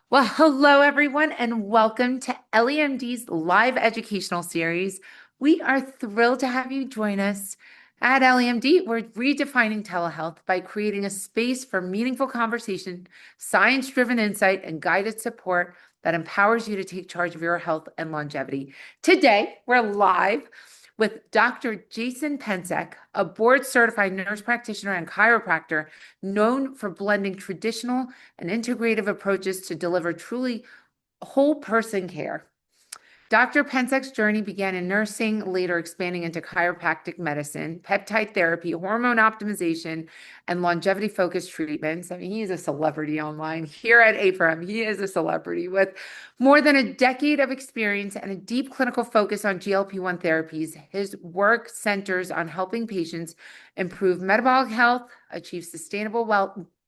Well, hello everyone, and welcome to EllieMD's live educational series. We are thrilled to have you join us. At EllieMD, we're redefining telehealth by creating a space for meaningful conversation, science-driven insight, and guided support that empowers you to take charge of your health and longevity. Today, we're live with Dr. Jason Pencek, a board-certified nurse practitioner and chiropractor known for blending traditional and integrative approaches to deliver truly whole person care. Dr. Pencek's journey began in nursing, later expanding into chiropractic medicine, peptide therapy, hormone optimization, and longevity-focused treatments. I mean, he is a celebrity online. Here at AFRM, he is a celebrity with more than a decade of experience and a deep clinical focus on GLP-1 therapies. His work centers on helping patients improve metabolic health, achieve sustainable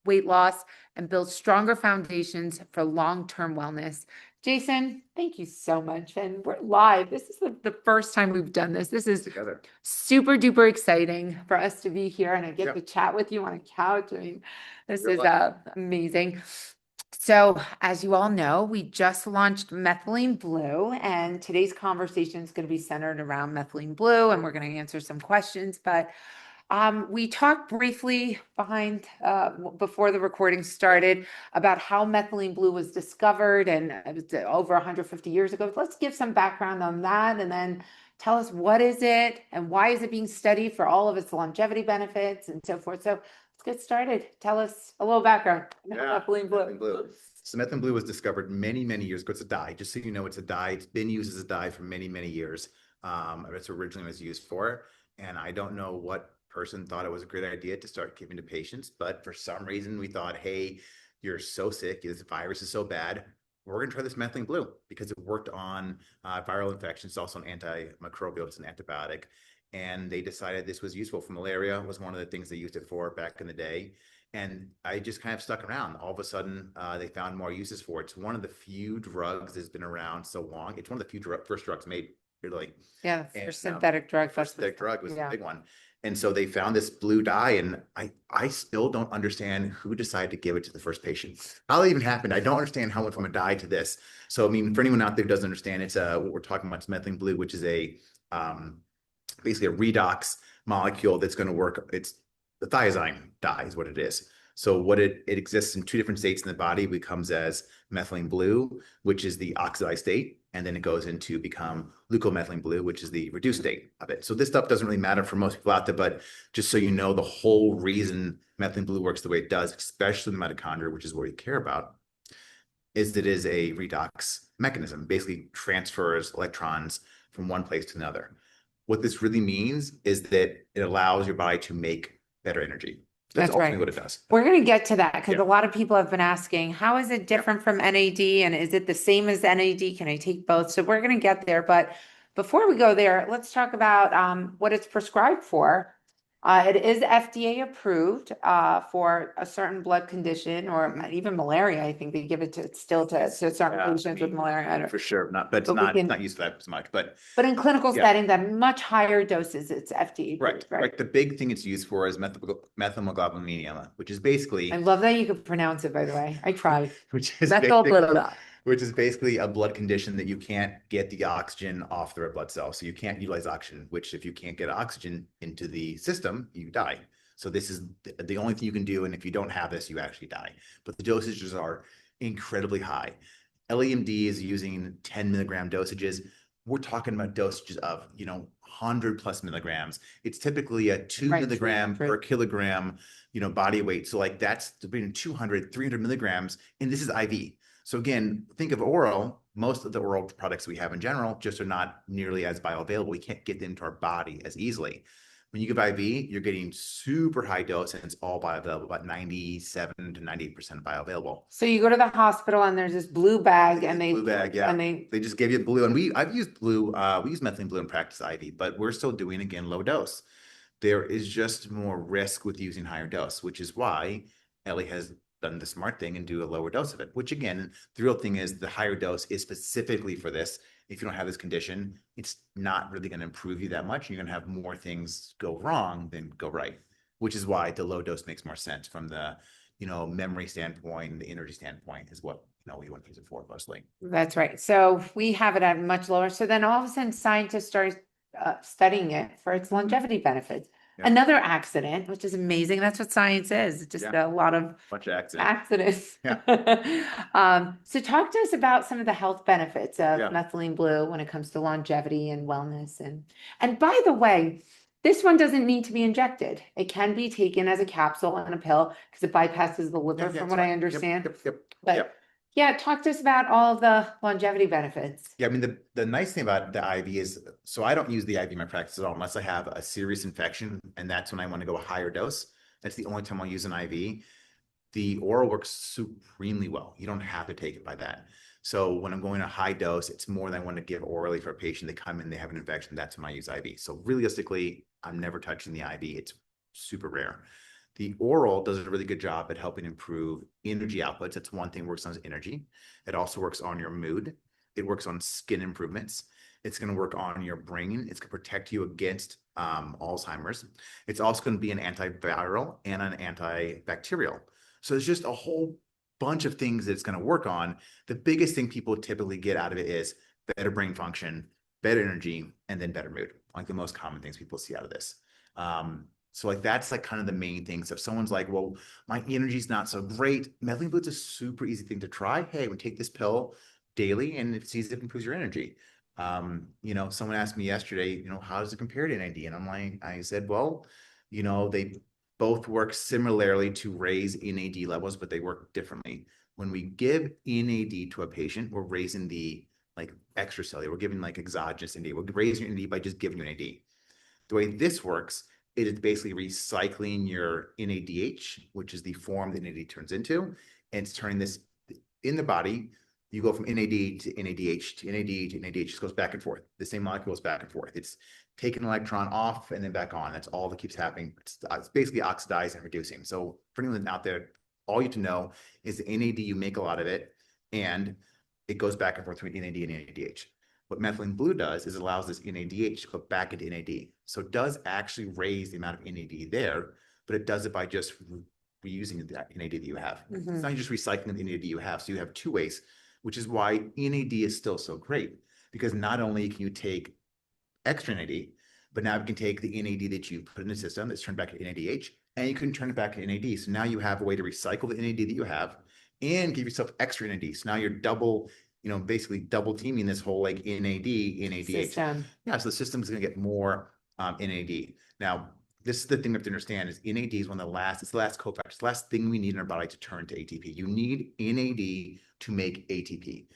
weight loss, and build stronger foundations for long-term wellness. Jason, thank you so much. And we're live. This is the first time we've done this. This is Together. super duper exciting for us to be here and I get to chat with you on a couch. I mean, this is amazing. So, as you all know, we just launched Methylene Blue, and today's conversation is going to be centered around Methylene Blue, and we're going to answer some questions. But we talked briefly before the recording started about how methylene blue was discovered, and it was over 150 years ago. Let's give some background on that, and then tell us what is it and why is it being studied for all of its longevity benefits and so forth. So let's get started. Tell us a little background on methylene blue. Methylene blue. So methylene blue was discovered many, many years ago. It's a dye. Just so you know, it's a dye. It's been used as a dye for many, many years. It's originally was used for, and I don't know what person thought it was a great idea to start giving to patients, but for some reason we thought, hey, you're so sick, this virus is so bad, we're going to try this methylene blue because it worked on viral infections. It's also an antimicrobial, it's an antibiotic, and they decided this was useful for malaria. Was one of the things they used it for back in the day, and I just kind of stuck around. All of a sudden they found more uses for it. It's one of the few drugs that's been around so long. It's one of the few first drugs made, really. Yeah, first synthetic drug. First synthetic drug was the big one. And so they found this blue dye, and I still don't understand who decided to give it to the first patient. How it even happened, I don't understand how it went from a dye to this. So, I mean, for anyone out there who doesn't understand, it's what we're talking about is methylene blue, which is a basically a redox molecule that's going to work. It's the thiazine dye is what it is. So what it exists in two different states in the body. It becomes as methylene blue, which is the oxidized state, and then it goes into become leukomethylene blue, which is the reduced state of it. So this stuff doesn't really matter for most people out there, but just so you know, the whole reason methylene blue works the way it does, especially the mitochondria, which is what we care about, is that it is a redox mechanism, basically transfers electrons from one place to another. What this really means is that it allows your body to make better energy. That's ultimately what it does. We're going to get to that because a lot of people have been asking, how is it different from NAD, and is it the same as NAD? Can I take both? So we're going to get there. But before we go there, let's talk about what it's prescribed for. It is FDA approved for a certain blood condition or even malaria. I think they give it to certain patients with malaria. For sure, but it's not used for that as much. But in clinical settings, at much higher doses, it's FDA approved. Right. The big thing it's used for is methylglobulin, which is basically. I love that you could pronounce it. By the way, I tried. Which is basically a blood condition that you can't get the oxygen off the red blood cells. So you can't utilize oxygen, which if you can't get oxygen into the system, you die. So this is the only thing you can do. And if you don't have this, you actually die. But the dosages are incredibly high. EllieMD is using 10 milligram dosages. We're talking about dosages of, 100 plus milligrams. It's typically a 2 milligram per kilogram, body weight. So like that's between 200, 300 milligrams. And this is IV. So again, think of oral. Most of the oral products we have in general just are not nearly as bioavailable. We can't get them into our body as easily. When you give IV, you're getting super high dose, and it's all bioavailable, about 97 to 98% bioavailable. So you go to the hospital and there's this blue bag, and they they just give you blue. And I've used blue. We use methylene blue in practice IV, but we're still doing again low dose. There is just more risk with using higher dose, which is why Ellie has done the smart thing and do a lower dose of it, which again, the real thing is the higher dose is specifically for this. If you don't have this condition, it's not really going to improve you that much. You're going to have more things go wrong than go right, which is why the low dose makes more sense from the, memory standpoint, the energy standpoint is what know what you want to use it for mostly. That's right. So we have it at much lower. So then all of a sudden scientists start studying it for its longevity benefits. Yep. Another accident, which is amazing. That's what science is. It's just a lot of Bunch of accidents. accidents. So talk to us about some of the health benefits of Yeah. methylene blue when it comes to longevity and wellness. And by the way, this one doesn't need to be injected. It can be taken as a capsule and a pill because it bypasses the liver, from what I understand. But yeah, talk to us about all of the longevity benefits. Yeah, I mean, the nice thing about the IV is, so I don't use the IV in my practice at all unless I have a serious infection, and that's when I want to go a higher dose. That's the only time I'll use an IV. The oral works supremely well. You don't have to take it by that. So when I'm going a high dose, it's more than I want to give orally for a patient. They come in, they have an infection. That's when I use IV. So realistically, I'm never touching the IV. It's super rare. The oral does a really good job at helping improve energy outputs. That's one thing, works on energy. It also works on your mood. It works on skin improvements. It's going to work on your brain. It's going to protect you against Alzheimer's. It's also going to be an antiviral and an antibacterial. So there's just a whole bunch of things that it's going to work on. The biggest thing people typically get out of it is better brain function, better energy, and then better mood. Like the most common things people see out of this. So like that's like kind of the main thing. So if someone's like, well, my energy's not so great, methylene blue is a super easy thing to try. Hey, we take this pill daily and it sees if it improves your energy. Someone asked me yesterday, how does it compare to NAD? And I said, well, they both work similarly to raise NAD levels, but they work differently. When we give NAD to a patient, we're raising the like extracellular, we're giving like exogenous NAD. We're raising your NAD by just giving you NAD. The way this works, it is basically recycling your NADH, which is the form that NAD turns into, and it's turning this in the body. You go from NAD to NADH to NAD to NADH. It just goes back and forth. The same molecule goes back and forth. It's taking an electron off and then back on. That's all that keeps happening. It's basically oxidizing and reducing. So for anyone out there, all you have to know is the NAD, you make a lot of it, and it goes back and forth between NAD and NADH. What methylene blue does is allows this NADH to go back into NAD. So it does actually raise the amount of NAD there, but it does it by just reusing the NAD that you have. Mm-hmm. It's not just recycling the NAD you have. So you have two ways, which is why NAD is still so great, because not only can you take extra NAD, but now you can take the NAD that you put in the system that's turned back to NADH, and you can turn it back to NAD. So now you have a way to recycle the NAD that you have and give yourself extra NAD. So now you're basically double teaming this whole like NAD, NADH. System. Yeah, so the system's going to get more NAD. Now, this is the thing we have to understand is NAD is one of the last, it's the last cofactor, it's the last thing we need in our body to turn to ATP. You need NAD to make ATP.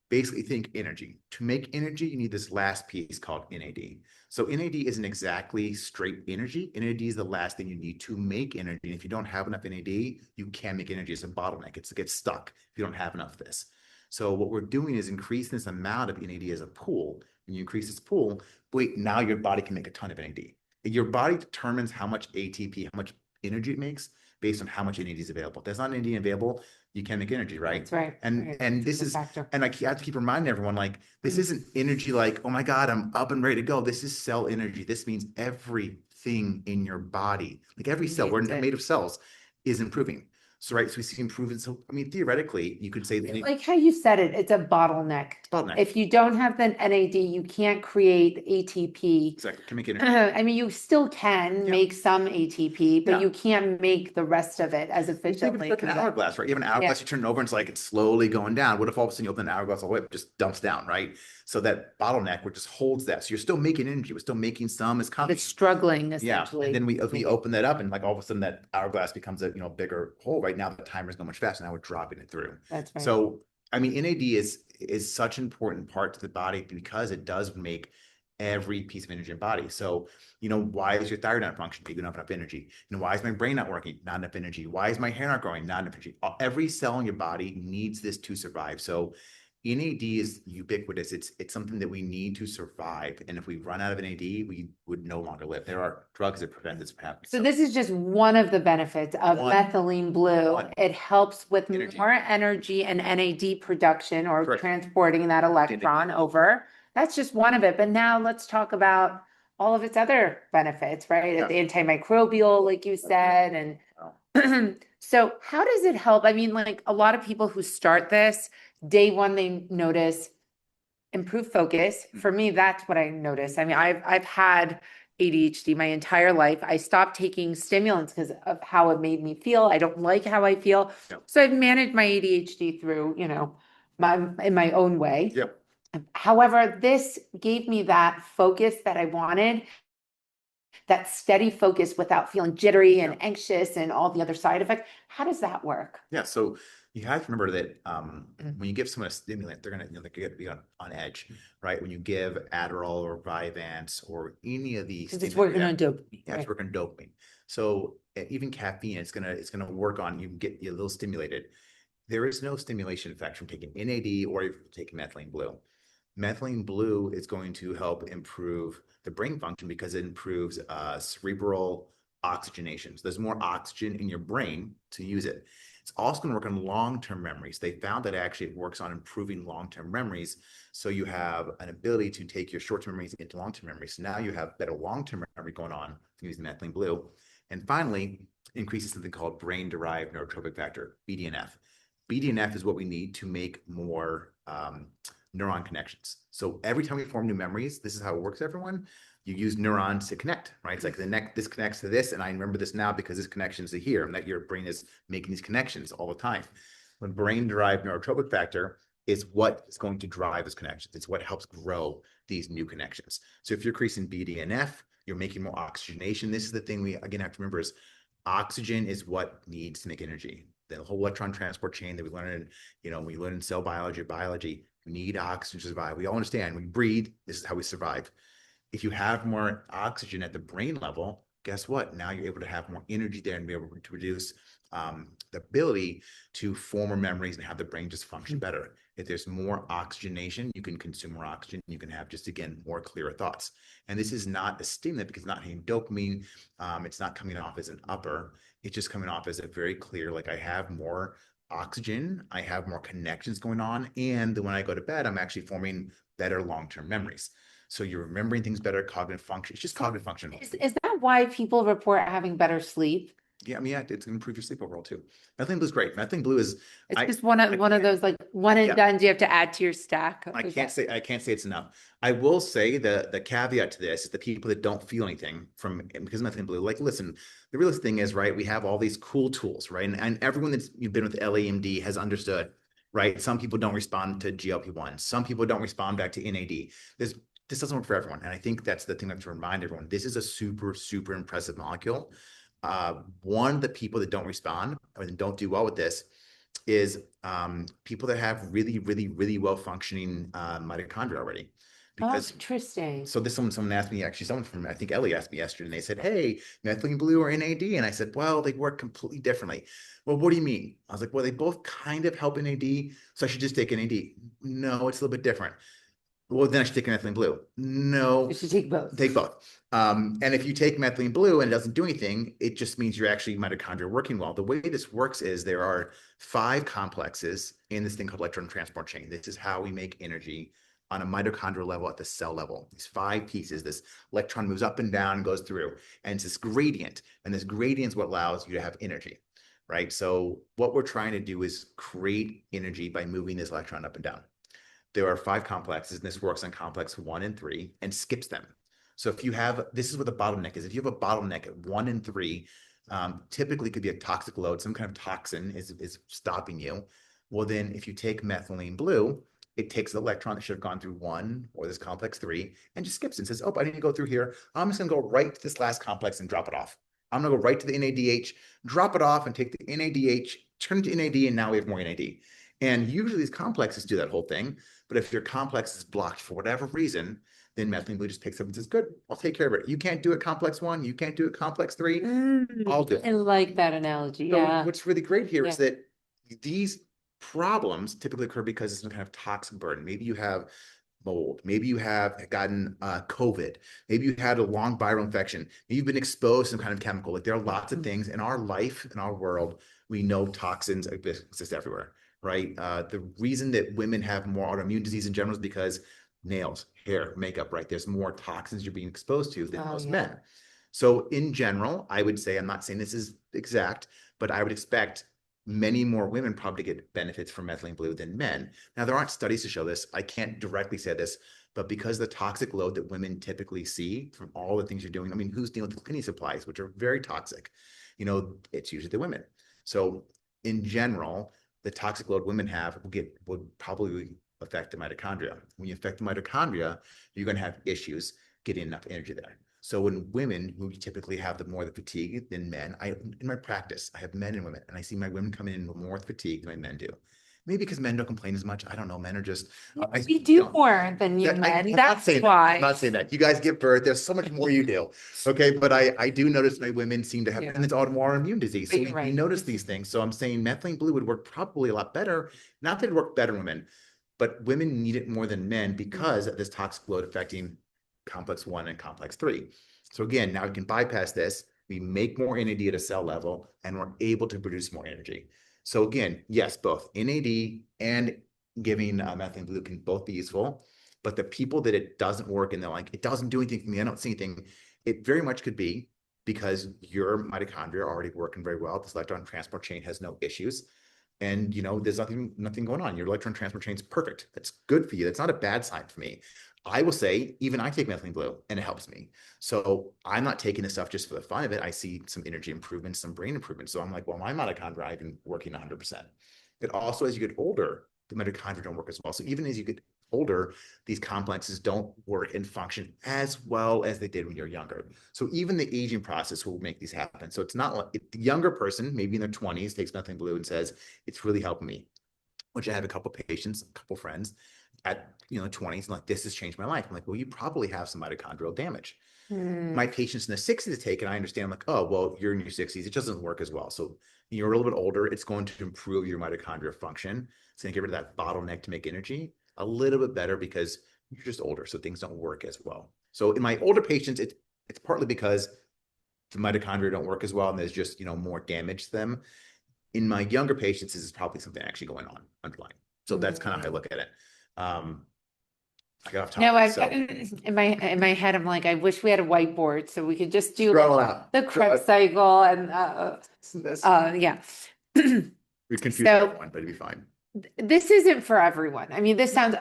Basically, think energy. To make energy, you need this last piece called NAD. So NAD isn't exactly straight energy. NAD is the last thing you need to make energy. And if you don't have enough NAD, you can't make energy. It's a bottleneck. It gets stuck if you don't have enough of this. So what we're doing is increasing this amount of NAD as a pool. When you increase this pool, now your body can make a ton of NAD. Your body determines how much ATP, how much energy it makes based on how much NAD is available. If there's not NAD available, you can't make energy, right? That's right. And this is, and I have to keep reminding everyone, like, this isn't energy like, oh my God, I'm up and ready to go. This is cell energy. This means everything in your body, like every cell, we're made of cells, is improving. So, right, so we see improvements. So, I mean, theoretically, you could say that like how you said it, it's a bottleneck. If you don't have the NAD, you can't create ATP. Exactly, to make energy. I mean, you still can make some ATP, but you can't make the rest of it as efficiently. It's like an hourglass, right? You have an hourglass, you turn it over, and it's like it's slowly going down. What if all of a sudden you open an hourglass all the way up, it just dumps down, right? So that bottleneck, which just holds that. So you're still making energy, we're still making some. It's coming. It's struggling essentially. Yeah, and then we open that up, and like all of a sudden that hourglass becomes a bigger hole. Right now the timer's going much faster. Now we're dropping it through. That's right. So I mean, NAD is such an important part to the body because it does make every piece of energy in the body. So, why is your thyroid not functioning? You don't have enough energy. Why is my brain not working? Not enough energy. Why is my hair not growing? Not enough energy. Every cell in your body needs this to survive. So NAD is ubiquitous. It's something that we need to survive. And if we run out of NAD, we would no longer live. There are drugs that prevent this from happening. So this is just one of the benefits of methylene blue. It helps with more energy and NAD production or transporting that electron over. That's just one of it. But now let's talk about all of its other benefits, right? The antimicrobial, like you said, and So how does it help? I mean, like a lot of people who start this, day one, they notice improved focus. For me, that's what I notice. I mean, I've had ADHD my entire life. I stopped taking stimulants because of how it made me feel. I don't like how I feel. Yep. So I've managed my ADHD through, in my own way. Yep. However, this gave me that focus that I wanted, that steady focus without feeling jittery and anxious and all the other side effects. How does that work? Yeah. So you have to remember that Mm. when you give someone a stimulant, they're gonna, they're gonna be on edge, right? When you give Adderall or Vyvanse or any of these, Because it's working on dopamine. yeah, it's Right? working on dopamine. So even caffeine, it's gonna work on you, get you a little stimulated. There is no stimulation effect from taking NAD or if you're taking methylene blue. Methylene blue is going to help improve the brain function because it improves cerebral oxygenation. So there's more oxygen in your brain to use it. It's also going to work on long-term memories. They found that actually it works on improving long-term memories. So you have an ability to take your short-term memories into long-term memories. So now you have better long-term memory going on using methylene blue. And finally, increases something called brain-derived neurotrophic factor, BDNF. BDNF is what we need to make more neuron connections. So every time we form new memories, this is how it works, everyone. You use neurons to connect, right? It's like this connects to this, and I remember this now because this connection is to here, and that your brain is making these connections all the time. When brain-derived neurotropic factor is what is going to drive those connections. It's what helps grow these new connections. So if you're increasing BDNF, you're making more oxygenation. This is the thing we, again, have to remember is oxygen is what needs to make energy. The whole electron transport chain that we learn in, we learn in cell biology, you need oxygen to survive. We all understand when we breathe, this is how we survive. If you have more oxygen at the brain level, guess what? Now you're able to have more energy there and be able to reduce the ability to form more memories and have the brain just function better. If there's more oxygenation, you can consume more oxygen. You can have just, again, more clearer thoughts. And this is not a stimulant because it's not hitting dopamine. It's not coming off as an upper. It's just coming off as a very clear, like I have more oxygen, I have more connections going on. And when I go to bed, I'm actually forming better long-term memories. So you're remembering things better, cognitive function. It's just cognitive function. Is that why people report having better sleep? Yeah, I mean, yeah, it's going to improve your sleep overall too. Methylene blue is great. Methylene blue is, It's I, just one of those like one and yeah, done you have to add to your stack. I can't say it's enough. I will say the caveat to this is the people that don't feel anything from because of methylene blue. Like, listen, the realest thing is, right? We have all these cool tools, right? And everyone that's you've been with EllieMD has understood, right? Some people don't respond to GLP-1. Some people don't respond back to NAD. This doesn't work for everyone, and I think that's the thing I have to remind everyone. This is a super, super impressive molecule. One of the people that don't respond or don't do well with this is people that have really, really, really well functioning mitochondria already. Oh, Because interesting. so this someone asked me, actually, someone from I think Ellie asked me yesterday, and they said, "Hey, methylene blue or NAD?" And I said, "Well, they work completely differently." Well, what do you mean? I was like, "Well, they both kind of help NAD, so I should just take NAD." No, it's a little bit different. Well, then I should take methylene blue. No, You should take both. take both. And if you take methylene blue and it doesn't do anything, it just means you're actually mitochondria working well. The way this works is there are 5 complexes in this thing called electron transport chain. This is how we make energy on a mitochondrial level at the cell level. These 5 pieces, this electron moves up and down and goes through, and it's this gradient. And this gradient is what allows you to have energy, right? So what we're trying to do is create energy by moving this electron up and down. There are 5 complexes, and this works on complex 1 and 3 and skips them. So if you have, this is what the bottleneck is. If you have a bottleneck at 1 and 3, typically it could be a toxic load, some kind of toxin is stopping you. Well, then if you take methylene blue, it takes the electron that should have gone through 1 or this complex 3 and just skips it and says, oh, I didn't go through here. I'm just going to go right to this last complex and drop it off. I'm going to go right to the NADH, drop it off and take the NADH, turn it to NAD, and now we have more NAD. And usually these complexes do that whole thing. But if your complex is blocked for whatever reason, then methylene blue just picks up and says, good, I'll take care of it. You can't do it complex 1, you can't do it complex 3, I'll do it. I like that analogy. So Yeah. what's really great here is Yeah. that these problems typically occur because it's some kind of toxic burden. Maybe you have mold. Maybe you have gotten COVID. Maybe you had a long viral infection. Maybe you've been exposed to some kind of chemical. Like there are lots of things in our life, in our world, we know toxins exist everywhere, right? The reason that women have more autoimmune disease in general is because nails, hair, makeup, right? There's more toxins you're being exposed to than most men. So in general, I would say, I'm not saying this is exact, but I would expect many more women probably get benefits from methylene blue than men. Now, there aren't studies to show this. I can't directly say this, but because the toxic load that women typically see from all the things you're doing, I mean, who's dealing with cleaning supplies, which are very toxic? It's usually the women. So in general, the toxic load women have would probably affect the mitochondria. When you affect the mitochondria, you're going to have issues getting enough energy there. So in women who typically have the fatigue than men, in my practice, I have men and women, and I see my women coming in with more fatigue than my men do. Maybe because men don't complain as much. I don't know. Men are just. We do more than you men. That's why. I'm not saying that. You guys give birth. There's so much more you do. Okay. But I do notice my women seem to have, and it's autoimmune disease. So we notice these things. So I'm saying methylene blue would work probably a lot better. Not that it worked better in women, but women need it more than men because of this toxic load affecting complex 1 and complex 3. So again, now we can bypass this. We make more NAD at a cell level, and we're able to produce more energy. So again, yes, both NAD and giving methylene blue can both be useful, but the people that it doesn't work and they're like, it doesn't do anything for me, I don't see anything, it very much could be because your mitochondria are already working very well. This electron transport chain has no issues. And there's nothing going on. Your electron transport chain is perfect. That's good for you. That's not a bad sign for me. I will say, even I take methylene blue and it helps me. So I'm not taking this stuff just for the fun of it. I see some energy improvements, some brain improvements. So I'm like, well, my mitochondria have been working 100%. But also as you get older, the mitochondria don't work as well. So even as you get older, these complexes don't work and function as well as they did when you're younger. So even the aging process will make these happen. So it's not like the younger person, maybe in their 20s, takes methylene blue and says, it's really helping me, which I have a couple patients, a couple friends at 20s, and like, this has changed my life. I'm like, well, you probably have some mitochondrial damage. My patients in the 60s take it. I understand, I'm like, oh, well, you're in your 60s. It doesn't work as well. So you're a little bit older. It's going to improve your mitochondrial function. It's going to get rid of that bottleneck to make energy a little bit better because you're just older. So things don't work as well. So in my older patients, it's partly because the mitochondria don't work as well. And there's just, more damage to them. In my younger patients, this is probably something actually going on underlying. So that's kind of how I look at it. I got off topic. No, in my head, I'm like, I wish we had a whiteboard so we could just do the Krebs cycle and yeah. We confused everyone, but it'd be fine. This isn't for everyone. I mean, this sounds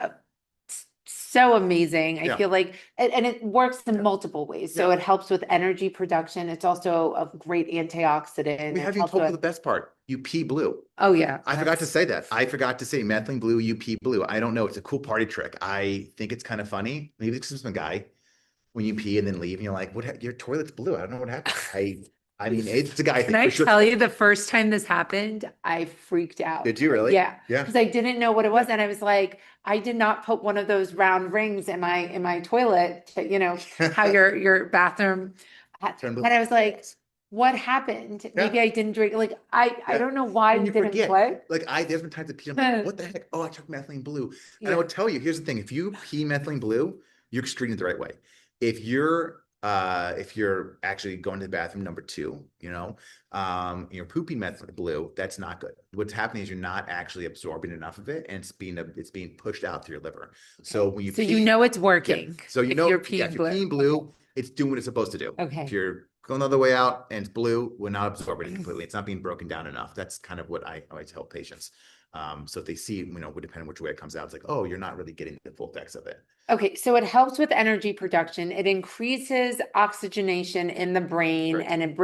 so amazing. I feel like, and it works in multiple ways. So it helps with energy production. It's also a great antioxidant. We haven't told you the best part. You pee blue. Oh yeah. I forgot to say that. I forgot to say methylene blue, you pee blue. I don't know. It's a cool party trick. I think it's kind of funny. Maybe it's some guy when you pee and then leave and you're like, what? Your toilet's blue. I don't know what happened. I mean, it's a guy. Can I tell you the first time this happened, I freaked out. Did you really? Yeah. Yeah. Because I didn't know what it was. And I was like, I did not put one of those round rings in my toilet, how your bathroom. And I was like, what happened? Maybe I didn't drink. Like, I don't know why it didn't click. Like there's been times I pee, I'm like, what the heck? Oh, I took methylene blue. And I would tell you, here's the thing. If you pee methylene blue, you're excreting it the right way. If you're actually going to the bathroom number 2, you're pooping methylene blue, that's not good. What's happening is you're not actually absorbing enough of it, and it's being pushed out through your liver. So when you pee, it's working. So if you're peeing blue, it's doing what it's supposed to do. Okay. If you're going the other way out and it's blue, we're not absorbing it completely. It's not being broken down enough. That's kind of what I always tell patients. So if they see, depending on which way it comes out, it's like, oh, you're not really getting the full effects of it. Okay, so it helps with energy production. It increases oxygenation in the brain, and it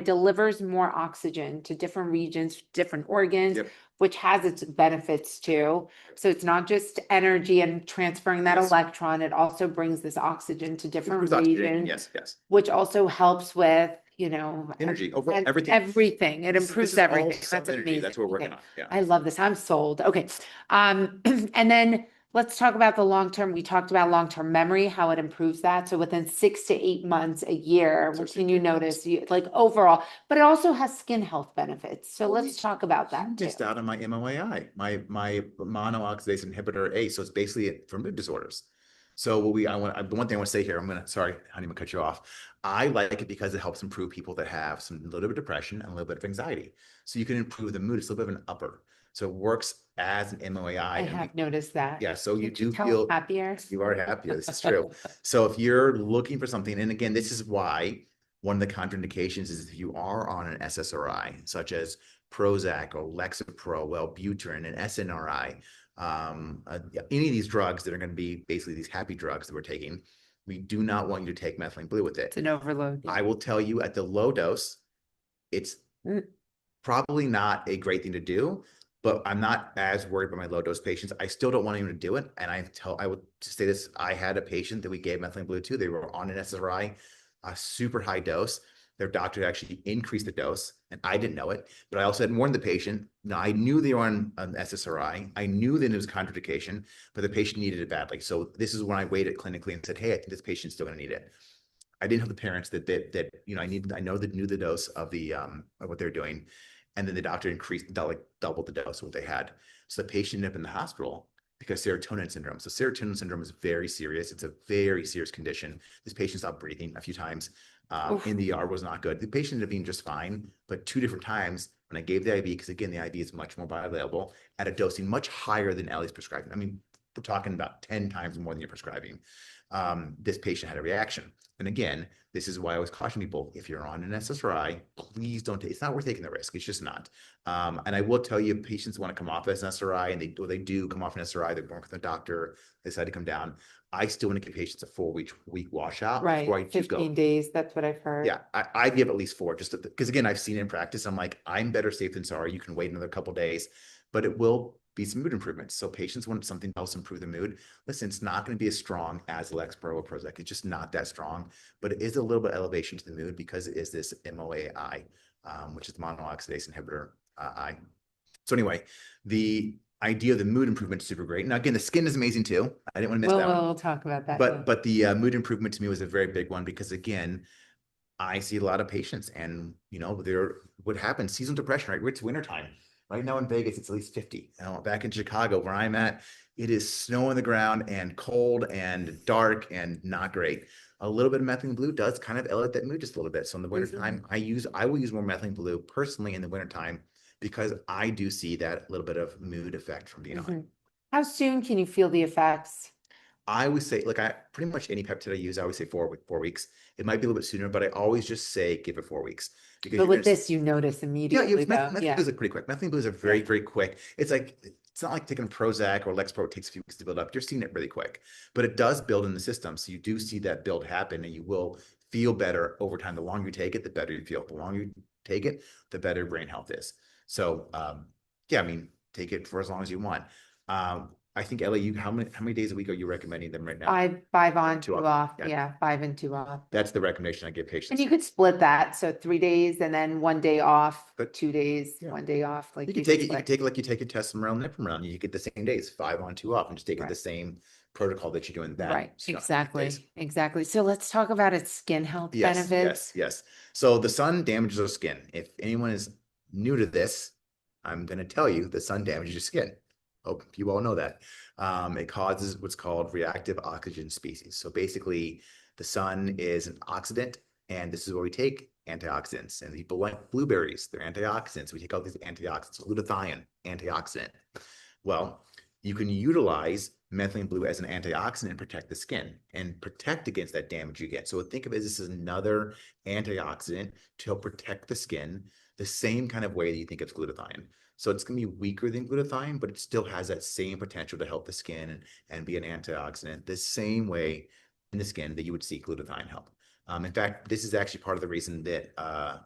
delivers more oxygen to different regions, different organs, which has its benefits too. So it's not just energy and transferring that electron, it also brings this oxygen to different regions. Yes. Which also helps with, energy, overall, everything. Everything. It improves everything. That's amazing. That's what we're working on. Yeah. I love this. I'm sold. Okay. And then let's talk about the long-term. We talked about long-term memory, how it improves that. So within 6 to 8 months, a year, what can you notice? Overall, but it also has skin health benefits. So let's talk about that. You missed out on my MOAI, my monooxidase inhibitor A. So it's basically for mood disorders. So the one thing I want to say here, sorry, honey, I'm gonna cut you off. I like it because it helps improve people that have a little bit of depression and a little bit of anxiety. So you can improve the mood. It's a little bit of an upper. So it works as an MOAI. I have noticed that. Yeah. So you do feel happier. You are happier. This is true. So if you're looking for something, and again, this is why One of the contraindications is if you are on an SSRI, such as Prozac or Lexapro, Wellbutrin, and SNRI, any of these drugs that are going to be basically these happy drugs that we're taking, we do not want you to take methylene blue with it. It's an overload. I will tell you at the low dose, it's probably not a great thing to do, but I'm not as worried about my low dose patients. I still don't want anyone to do it. And I would say this, I had a patient that we gave methylene blue to. They were on an SSRI, a super high dose. Their doctor actually increased the dose, and I didn't know it, but I also had warned the patient. Now, I knew they were on an SSRI. I knew that it was contraindication, but the patient needed it badly. So this is when I waited clinically and said, hey, I think this patient's still going to need it. I didn't have the parents that I know that knew the dose of what they're doing, and then the doctor increased doubled the dose of what they had. So the patient ended up in the hospital because serotonin syndrome. So serotonin syndrome is very serious. It's a very serious condition. This patient stopped breathing a few times. In the ER was not good. The patient ended up being just fine, but 2 different times when I gave the IV, because again, the IV is much more bioavailable at a dosing much higher than Ellie's prescribing. I mean, we're talking about 10 times more than you're prescribing. This patient had a reaction. And again, this is why I always caution people, if you're on an SSRI, please don't take, it's not worth taking the risk. It's just not. And I will tell you, patients want to come off as an SSRI, and they do come off an SSRI, they're working with a doctor, they decide to come down. I still want to give patients a 4-week washout. Right. Before I 15 days. That's what I've heard. Yeah, I give at least 4, just because again, I've seen it in practice. I'm like, I'm better safe than sorry. You can wait another couple days, but it will be some mood improvements. So patients want something else to improve their mood. Listen, it's not going to be as strong as Lexapro or Prozac. It's just not that strong, but it is a little bit elevation to the mood because it is this MOAI, which is the monoxidase inhibitor I. So anyway, the idea of the mood improvement is super great. Now, again, the skin is amazing too. I didn't want to miss that one. We'll talk about that. But the mood improvement to me was a very big one because again, I see a lot of patients and what happens, seasonal depression, right? It's wintertime. Right now in Vegas, it's at least 50. Back in Chicago, where I'm at, it is snow on the ground and cold and dark and not great. A little bit of methylene blue does kind of elevate that mood just a little bit. So in the wintertime, I will use more methylene blue personally in the wintertime because I do see that little bit of mood effect from being on. How soon can you feel the effects? I would say, pretty much any peptide I use, I always say 4 weeks. It might be a little bit sooner, but I always just say give it 4 weeks. But with this, you notice immediately. Methylene blues are pretty quick. Methylene blues are very, very quick. It's not like taking Prozac or Lexapro. It takes a few weeks to build up. You're seeing it really quick, but it does build in the system. So you do see that build happen, and you will feel better over time. The longer you take it, the better you feel. The longer you take it, the better brain health is. So, yeah, I mean, take it for as long as you want. I think Ellie, how many days a week are you recommending them right now? 5 on, 2 off. Yeah. Yeah, 5 and 2 off. That's the recommendation I give patients. And you could split that. So 3 days and then 1 day off, But 2 days, yeah. 1 day off. You can take it like you take a Testosterone, Nipramil. You get the same days, 5 on, 2 off, and just take it the same protocol that you're doing that. Right. Exactly. So let's talk about its skin health benefits. Yes. So the sun damages our skin. If anyone is new to this, I'm going to tell you the sun damages your skin. Hope you all know that. It causes what's called reactive oxygen species. So basically, the sun is an oxidant, and this is where we take antioxidants. And people like blueberries, they're antioxidants. We take all these antioxidants, glutathione, antioxidant. Well, you can utilize methylene blue as an antioxidant and protect the skin and protect against that damage you get. So think of it as this is another antioxidant to help protect the skin, the same kind of way that you think of glutathione. So it's going to be weaker than glutathione, but it still has that same potential to help the skin and be an antioxidant, the same way in the skin that you would see glutathione help. In fact, this is actually part of the reason that I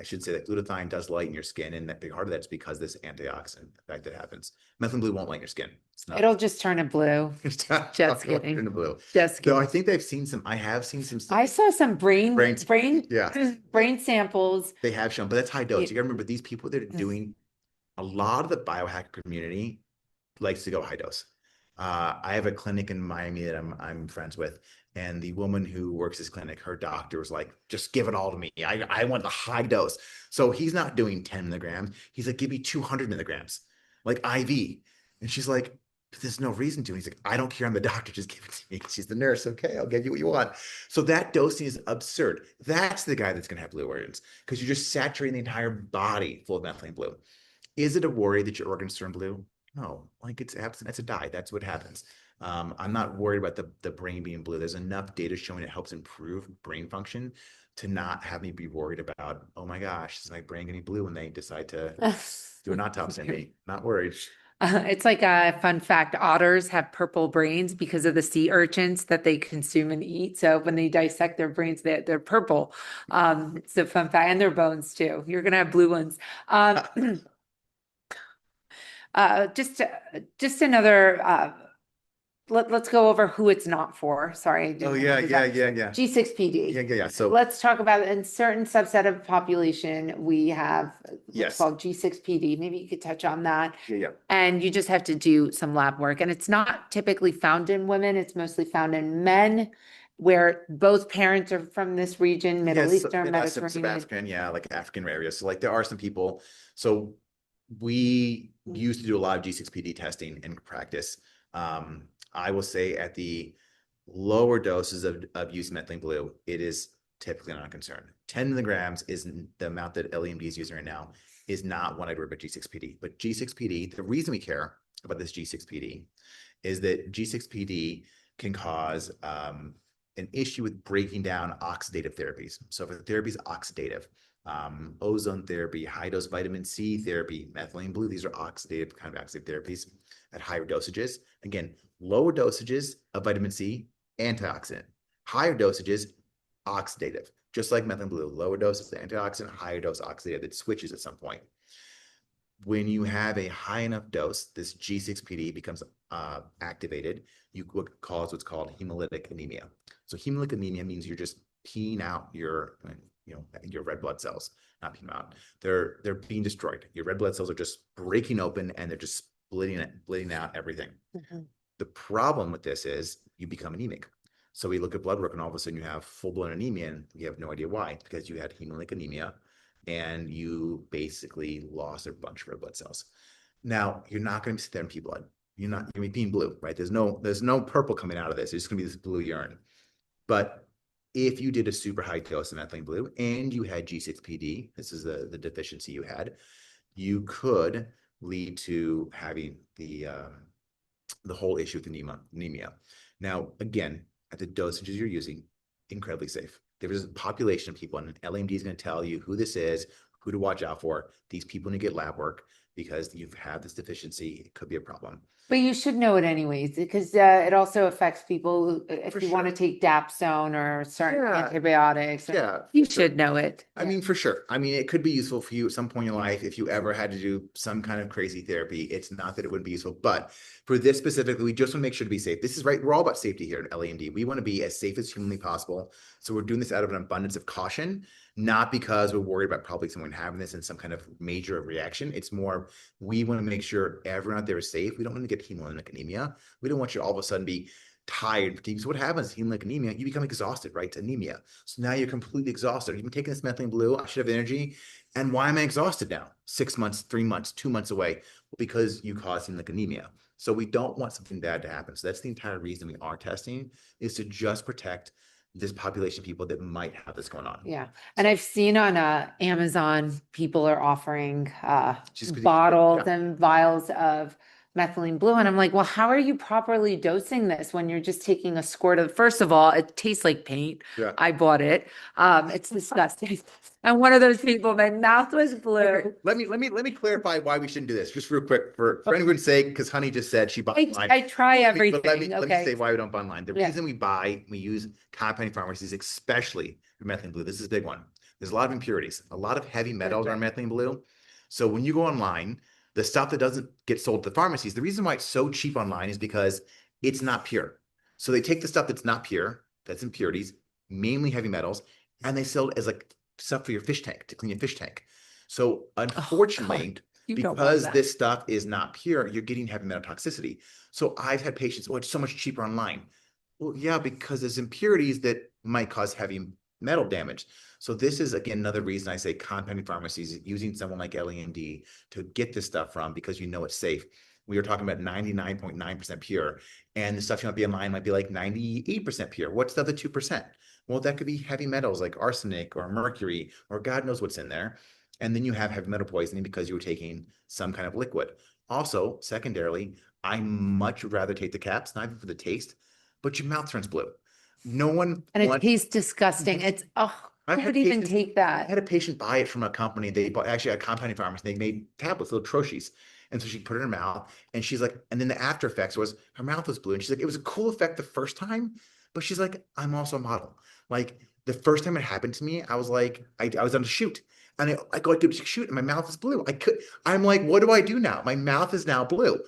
should say that glutathione does lighten your skin, and that big part of that's because this antioxidant effect that happens. Methylene blue won't lighten your skin. It'll just turn it blue. Just kidding. Turn it blue. Just kidding. So I think I have seen some. I saw some brain samples. They have shown, but that's high dose. You gotta remember these people that are doing. A lot of the biohacker community likes to go high dose. I have a clinic in Miami that I'm friends with, and the woman who works this clinic, her doctor was like, just give it all to me. I want the high dose. So he's not doing 10 milligrams. He's like, give me 200 milligrams, like IV. And she's like, there's no reason to. And he's like, I don't care. I'm the doctor. Just give it to me. She's the nurse. Okay, I'll give you what you want. So that dosing is absurd. That's the guy that's going to have blue organs because you're just saturating the entire body full of methylene blue. Is it a worry that your organs turn blue? No, like it's absent. It's a dye. That's what happens. I'm not worried about the brain being blue. There's enough data showing it helps improve brain function to not have me be worried about, oh my gosh, is my brain getting blue when they decide to do an autopsy on me? Not worried. It's like a fun fact. Otters have purple brains because of the sea urchins that they consume and eat. So when they dissect their brains, they're purple. It's a fun fact, and their bones too. You're gonna have blue ones. Um, uh, just, just another. Let's go over who it's not for. Sorry, I Oh didn't mean to yeah, do yeah, that. yeah, yeah. Yeah, G6PD. yeah, yeah. So Let's talk about it. In certain subset of population, we have what's yes. called G6PD. Maybe you could touch on that. Yeah, yeah. And you just have to do some lab work. And it's not typically found in women, it's mostly found in men where both parents are from this region, Middle Yes, Eastern, yeah, some Mediterranean. African, yeah, like African areas. So like there are some people. So we used to do a lot of G6PD testing in practice. I will say at the lower doses of using methylene blue, it is typically not a concern. 10 milligrams is the amount that LEMD is using right now, is not what I'd worry about G6PD. But G6PD, the reason we care about this G6PD is that G6PD can cause an issue with breaking down oxidative therapies. So if a therapy is oxidative, ozone therapy, high dose vitamin C therapy, methylene blue, these are oxidative kind of oxidative therapies at higher dosages. Again, lower dosages of vitamin C, antioxidant. Higher dosages, oxidative. Just like methylene blue, lower doses antioxidant, higher dose oxidative. It switches at some point. When you have a high enough dose, this G6PD becomes activated. You would cause what's called hemolytic anemia. So hemolytic anemia means you're just peeing out your red blood cells, not peeing them out. They're being destroyed. Your red blood cells are just breaking open and they're just splitting out everything. Mhm. The problem with this is you become anemic. So we look at blood work and all of a sudden you have full-blown anemia and we have no idea why. It's because you had hemolytic anemia and you basically lost a bunch of red blood cells. Now, you're not going to sit there and pee blood. You're not going to be peeing blue, right? There's no purple coming out of this. It's just going to be this blue urine. But if you did a super high dose of methylene blue and you had G6PD, this is the deficiency you had, you could lead to having the whole issue with anemia. Now, again, at the dosages you're using, incredibly safe. There is a population of people, and LMD is going to tell you who this is, who to watch out for. These people need to get lab work because you've had this deficiency. It could be a problem. But you should know it anyways, because it also affects people if For you want to sure. take dapsone or certain Yeah, antibiotics. yeah, You for sure. should know it. I mean, for sure. I mean, it could be useful for you at some point in your life if you ever had to do some kind of crazy therapy. It's not that it wouldn't be useful, but for this specifically, we just want to make sure to be safe. This is right. We're all about safety here at LEMD. We want to be as safe as humanly possible. So we're doing this out of an abundance of caution, not because we're worried about probably someone having this in some kind of major reaction. It's more, we want to make sure everyone out there is safe. We don't want to get hemolytic anemia. We don't want you to all of a sudden be tired, fatigued. So what happens? Hemolytic anemia, you become exhausted, right? It's anemia. So now you're completely exhausted. You've been taking this methylene blue. I should have energy. And why am I exhausted now? 6 months, 3 months, 2 months away? Well, because you caused hemolytic anemia. So we don't want something bad to happen. So that's the entire reason we are testing, is to just protect this population of people that might have this going on. Yeah. And I've seen on Amazon, people are offering Just bottles yeah. and vials of methylene blue. And I'm like, well, how are you properly dosing this when you're just taking a squirt of, first of all, it tastes like paint. Yeah. I bought it. It's disgusting. I'm one of those people, my mouth was blue. Okay. Let me clarify why we shouldn't do this, just real quick for anyone's sake, because Honey just said she bought online. I try everything. Let me say why we don't buy online. The Yeah. reason we use compounding pharmacies, especially for methylene blue, this is a big one. There's a lot of impurities, a lot of heavy metals on methylene blue. So when you go online, the stuff that doesn't get sold to the pharmacies, the reason why it's so cheap online is because it's not pure. So they take the stuff that's not pure, that's impurities, mainly heavy metals, and they sell it as like stuff for your fish tank, to clean your fish tank. So unfortunately, because this stuff is not pure, you're getting heavy metal toxicity. So I've had patients, oh, it's so much cheaper online. Well, yeah, because there's impurities that might cause heavy metal damage. So this is, again, another reason I say compounding pharmacies, using someone like EllieMD to get this stuff from, because you know it's safe. We were talking about 99.9% pure, and the stuff you might be online might be like 98% pure. What's the other 2%? Well, that could be heavy metals like arsenic or mercury, or God knows what's in there. And then you have heavy metal poisoning because you were taking some kind of liquid. Also, secondarily, I much rather take the caps, not even for the taste, but your mouth turns blue. No one And it wants. tastes disgusting. It's, oh, I've who had would even patients. take I that? had a patient buy it from a company. They bought actually a compounding pharmacy. They made tablets, little troches. And so she put it in her mouth and she's like, and then the after effects was her mouth was blue. And she's like, it was a cool effect the first time, but she's like, I'm also a model. Like the first time it happened to me, I was like, I was on a shoot. And I go to shoot and my mouth is blue. I'm like, what do I do now? My mouth is now blue. And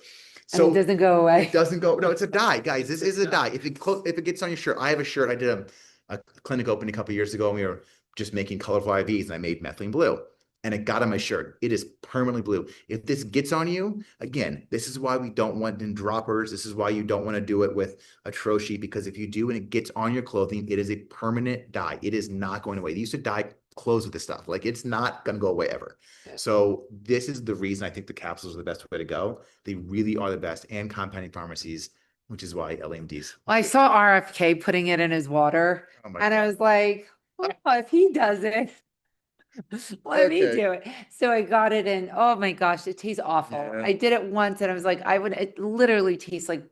it So doesn't go it away. doesn't go, no, it's a dye, guys. This is a dye. If it gets on your shirt, I have a shirt. I did a clinic opening a couple of years ago, and we were just making colorful IVs, and I made methylene blue. And it got on my shirt. It is permanently blue. If this gets on you, again, this is why we don't want in droppers. This is why you don't want to do it with a troche, because if you do and it gets on your clothing, it is a permanent dye. It is not going away. They used to dye clothes with this stuff. Like it's not going to go away ever. So this is the reason I think the capsules are the best way to go. They really are the best, and compounding pharmacies, which is why LMDs. Well, I saw RFK putting it in his water, Oh my and I God. was like, oh, if he does it, let me Okay. do it. So I got it in. Oh my gosh, it tastes awful. Yeah. I did it once and I was like, it literally tastes like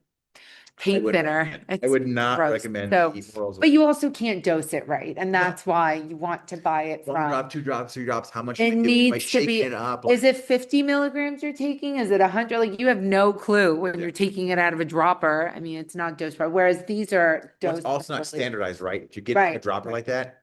I paint would thinner. recommend. I It's would not gross. recommend So, the morals. but you also can't dose it right. And No, that's why you want to buy it one from. drop, two drops, three drops. How much am It I doing? Am I needs to shaking be, it up? is Like, it 50 milligrams you're taking? Is it 100? Like you have no clue when yeah. you're taking it out of a dropper. I mean, it's not dosed right. Whereas these are What's dosed also not properly. standardized, right? If you get a Right, dropper like that,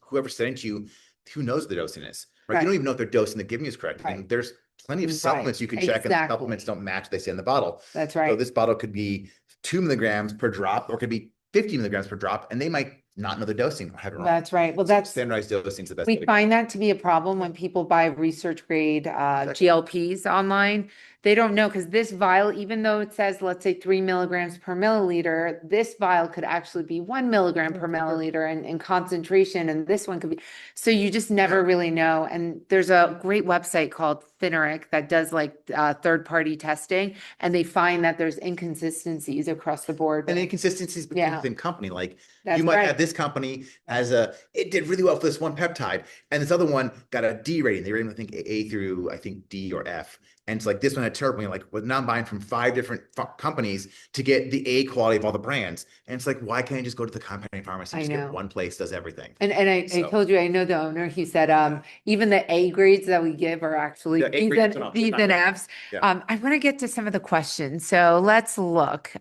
whoever sent it to you, who knows what the dosing is, right? You don't right, even know if their dosing they're giving you is correct. I right, mean, there's plenty of right. supplements you can check, and the supplements Exactly. don't match what they say in the bottle. That's So right. this bottle could be 2 milligrams per drop, or it could be 50 milligrams per drop, and they might not know the dosing or have it wrong. That's right. Well, So that's standardized dosing is the best way we to go. find that to be a problem when people buy research grade Exactly. GLPs online. They don't know because this vial, even though it says, let's say 3 milligrams per milliliter, this vial could actually be 1 milligram Yeah, per for sure. milliliter in concentration, and this one could be. So you just never really know. And there's a great website called Fineric that does like third-party testing, and they find that there's inconsistencies across the board. And inconsistencies between Yeah, within company. Like you that's might right. have this company it did really well for this one peptide, and this other one got a D rating. They rated, I think, A through I think D or F. And it's like this one had terrible. You're like, well, now I'm buying from 5 different companies to get the A quality of all the brands. And it's like, why can't I just go to the compounding pharmacy? I Just get know. one place, does everything. And I So told you, I know the owner, he said, even the A grades that we give are actually yeah, A grade is not B's and great. F's. Yeah. I want to get to some of the questions. So let's look.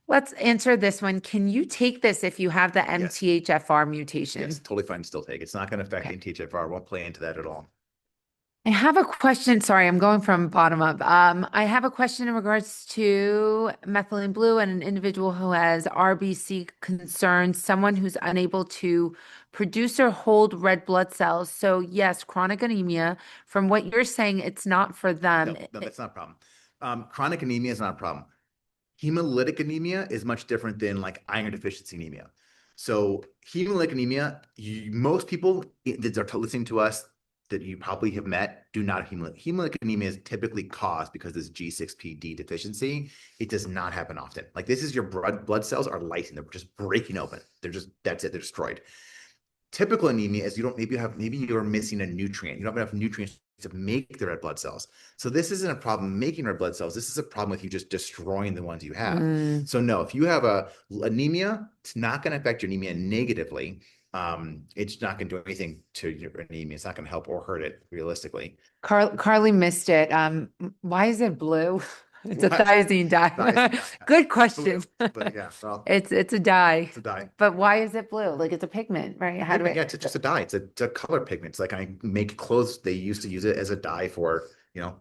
Let's answer this one. Can you take this if you have the Yes. MTHFR Yes. mutation? Totally fine to still take. It's not going to affect Okay. the THFR. Won't play into that at all. I have a question. Sorry, I'm going from bottom up. I have a question in regards to methylene blue and an individual who has RBC concerns, someone who's unable to produce or hold red blood cells. So yes, chronic anemia. From what you're saying, it's not for them. No, that's not a problem. Chronic anemia is not a problem. Hemolytic anemia is much different than like iron deficiency anemia. So hemolytic anemia, most people that are listening to us that you probably have met do not have hemolytic. Hemolytic anemia is typically caused because this G6PD deficiency. It does not happen often. Like this is your blood cells are lysing. They're just breaking open. That's it. They're destroyed. Typical anemia is maybe you're missing a nutrient. You don't have enough nutrients to make the red blood cells. So this isn't a problem making red blood cells. This is a problem with you just destroying the ones you have. Mm. So no, if you have a anemia, it's not going to affect your anemia negatively. It's not going to do anything to your anemia. It's not going to help or hurt it realistically. Carly missed it. Why is it blue? It's a What? thiazine dye. Good question. But yeah, well, It's a dye. it's a dye. But why is it blue? Like it's a pigment, right? How do Pigment, I? yeah, it's just a dye. It's a color pigment. It's like I make clothes. They used to use it as a dye for,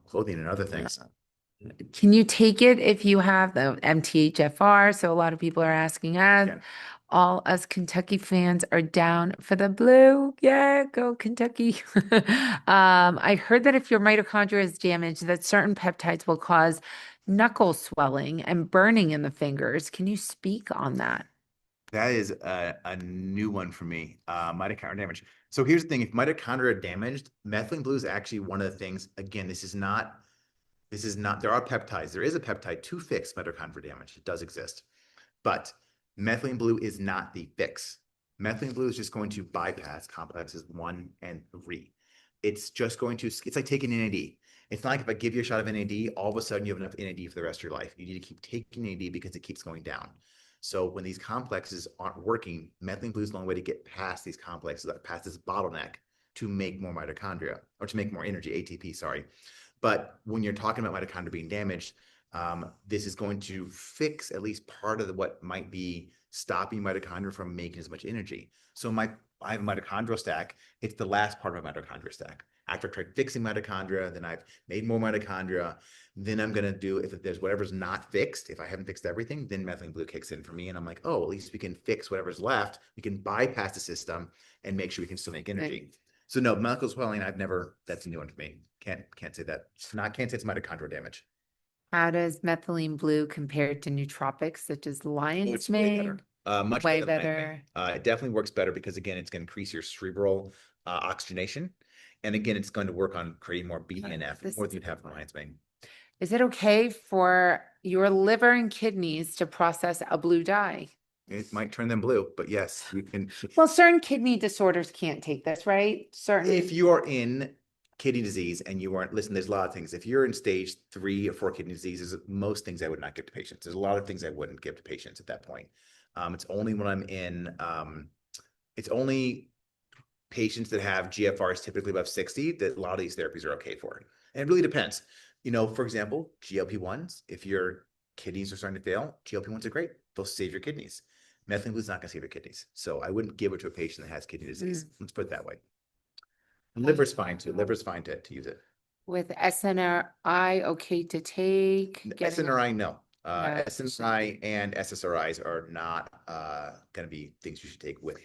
clothing and other things. Can you take it if you have the MTHFR? So a lot of people are asking us. Yeah. All us Kentucky fans are down for the blue. Yeah, go Kentucky. I heard that if your mitochondria is damaged, that certain peptides will cause knuckle swelling and burning in the fingers. Can you speak on that? That is a new one for me. Mitochondria damage. So here's the thing: if mitochondria are damaged, methylene blue is actually one of the things. Again, this is not. This is not. There are peptides. There is a peptide to fix mitochondria damage. It does exist, but methylene blue is not the fix. Methylene blue is just going to bypass complexes 1 and 3. It's just going to. It's like taking NAD. It's not like if I give you a shot of NAD, all of a sudden you have enough NAD for the rest of your life. You need to keep taking NAD because it keeps going down. So when these complexes aren't working, methylene blue is the only way to get past these complexes, past this bottleneck to make more mitochondria or to make more energy, ATP, sorry. But when you're talking about mitochondria being damaged, this is going to fix at least part of what might be stopping mitochondria from making as much energy. So I have a mitochondrial stack. It's the last part of my mitochondria stack. After I tried fixing mitochondria, then I've made more mitochondria. Then I'm going to do, if there's whatever's not fixed, if I haven't fixed everything, then methylene blue kicks in for me. And I'm like, oh, at least we can fix whatever's left. We can bypass the system and make sure we can still make energy. Right. So no, medical swelling, that's a new one for me. Can't say that. Can't say it's mitochondrial damage. How does methylene blue compare to nootropics such as Oh, lion's it's way better. mane? Much Way better than lion's mane. better. It definitely works better because again, it's going to increase your cerebral oxygenation. And again, it's going to work on creating more BDNF This more is than a you'd have good from one. lion's mane. Is it okay for your liver and kidneys to process a blue dye? It might turn them blue, but yes, you can. Well, certain kidney disorders can't take this, right? If Certain. you are in kidney disease and you aren't, listen, there's a lot of things. If you're in stage 3 or 4 kidney disease, there's most things I would not give to patients. There's a lot of things I wouldn't give to patients at that point. It's only when I'm in, it's only patients that have GFRs typically above 60 that a lot of these therapies are okay for. And it really depends. For example, GLP-1s, if your kidneys are starting to fail, GLP-1s are great. They'll save your kidneys. Methylene blue is not going to save your kidneys. So I wouldn't give it to a patient that has kidney disease. Let's put it that way. Liver's fine too. Liver's fine to use it. With SNRI, okay to take. SNRI, no. No. SNRI and SSRIs are not going to be things you should take with